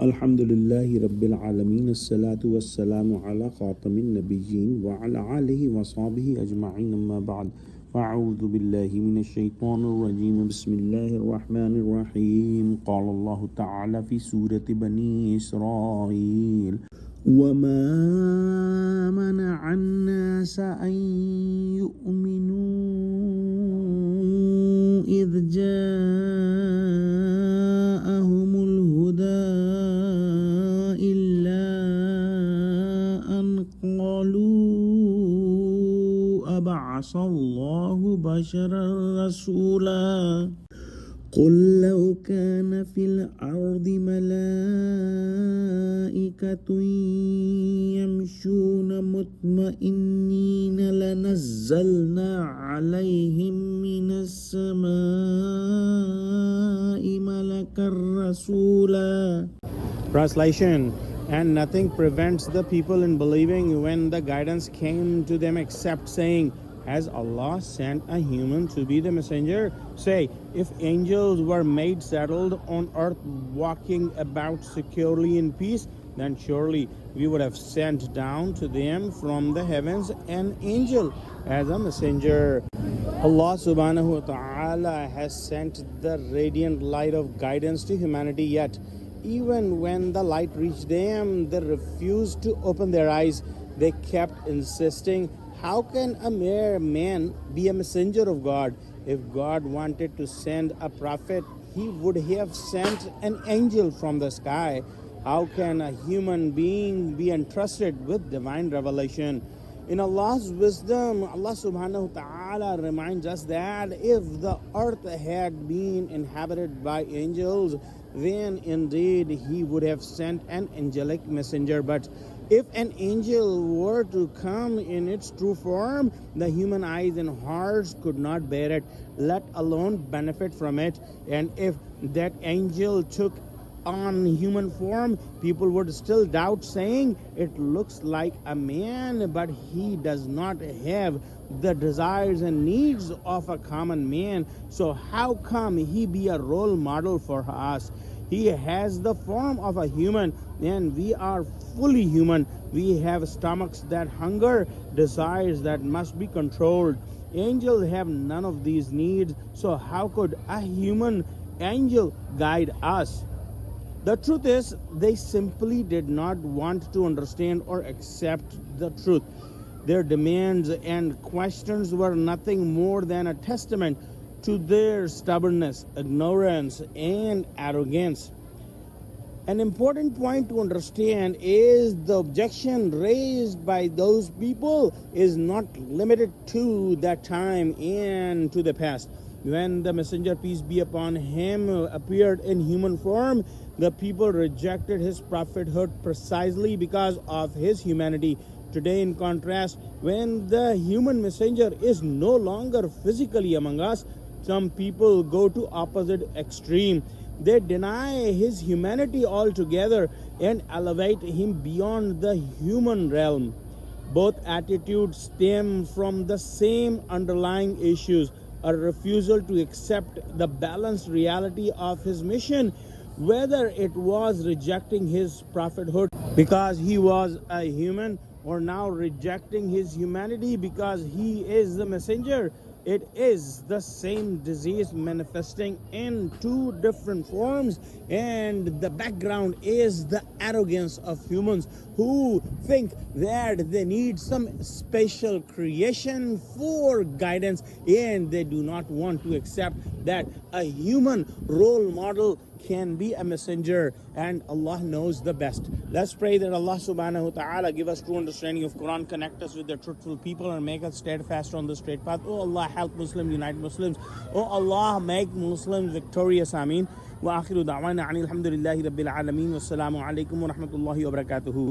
Alhamdulillahi Rabbil Alameen. As-salatu was-salamu ala khatamin nabiyyin wa ala alihi wa sahbihi ajma'in, amma ba'd. Fa'udhu billahi minash shaitanir rajim. Bismillahir rahmanir rahim. Qala Allahu ta'ala fi Surah Bani Israel. وَمَا مَنَعَ النَّاسَ أَن يُؤْمِنُوا إِذْ جَاءَهُمُ الْهُدَى إِلَّا أَنْ قَالُوا أَبَعَثَ اللَّهُ بَشَرًا رَسُولًا قُل لَّوْ كَانَ فِي الْأَرْضِ مَلَائِكَةٌ يَمْشُونَ مُطْمَئِنِّينَ لَنَزَّلْنَا عَلَيْهِم مِّنَ السَّمَاءِ مَلَكًا رَّسُولًا. Translation: and nothing prevents the people in believing when the guidance came to them except saying, has Allah sent a human to be the messenger? Say, if angels were made settled on earth, walking about securely in peace, then surely we would have sent down to them from the heavens an angel as a messenger. Allah subhanahu wa ta'ala has sent the radiant light of guidance to humanity, yet even when the light reached them, they refused to open their eyes. They kept insisting, how can a mere man be a messenger of God? If God wanted to send a prophet, he would have sent an angel from the sky. How can a human being be entrusted with divine revelation? In Allah's wisdom, Allah subhanahu wa ta'ala reminds us that if the earth had been inhabited by angels, then indeed he would have sent an angelic messenger. But if an angel were to come in its true form, the human eyes and hearts could not bear it, let alone benefit from it. And if that angel took on human form, people would still doubt, saying, it looks like a man, but he does not have the desires and needs of a common man. So how come he be a role model for us? He has the form of a human, and we are fully human. We have stomachs that hunger, desires that must be controlled. Angels have none of these needs, so how could a human angel guide us? The truth is, they simply did not want to understand or accept the truth. Their demands and questions were nothing more than a testament to their stubbornness, ignorance, and arrogance. An important point to understand is the objection raised by those people is not limited to that time and to the past. When the messenger, peace be upon him, appeared in human form, the people rejected his prophethood precisely because of his humanity. Today, in contrast, when the human messenger is no longer physically among us, some people go to opposite extreme. They deny his humanity altogether and elevate him beyond the human realm. Both attitudes stem from the same underlying issues, a refusal to accept the balanced reality of his mission, whether it was rejecting his prophethood because he was a human, or now rejecting his humanity because he is the messenger. It is the same disease manifesting in two different forms, and the background is the arrogance of humans who think that they need some special creation for guidance, and they do not want to accept that a human role model can be a messenger, and Allah knows the best. Let's pray that Allah subhanahu wa ta'ala give us true understanding of Quran, connect us with the truthful people, and make us steadfast on the straight path. Oh Allah, help Muslims, unite Muslims. Oh Allah, make Muslims victorious. Ameen. Wa akhiru da'wana anil hamdulillahi rabbil alameen. Wassalamu alaikum wa rahmatullahi wa barakatuhu.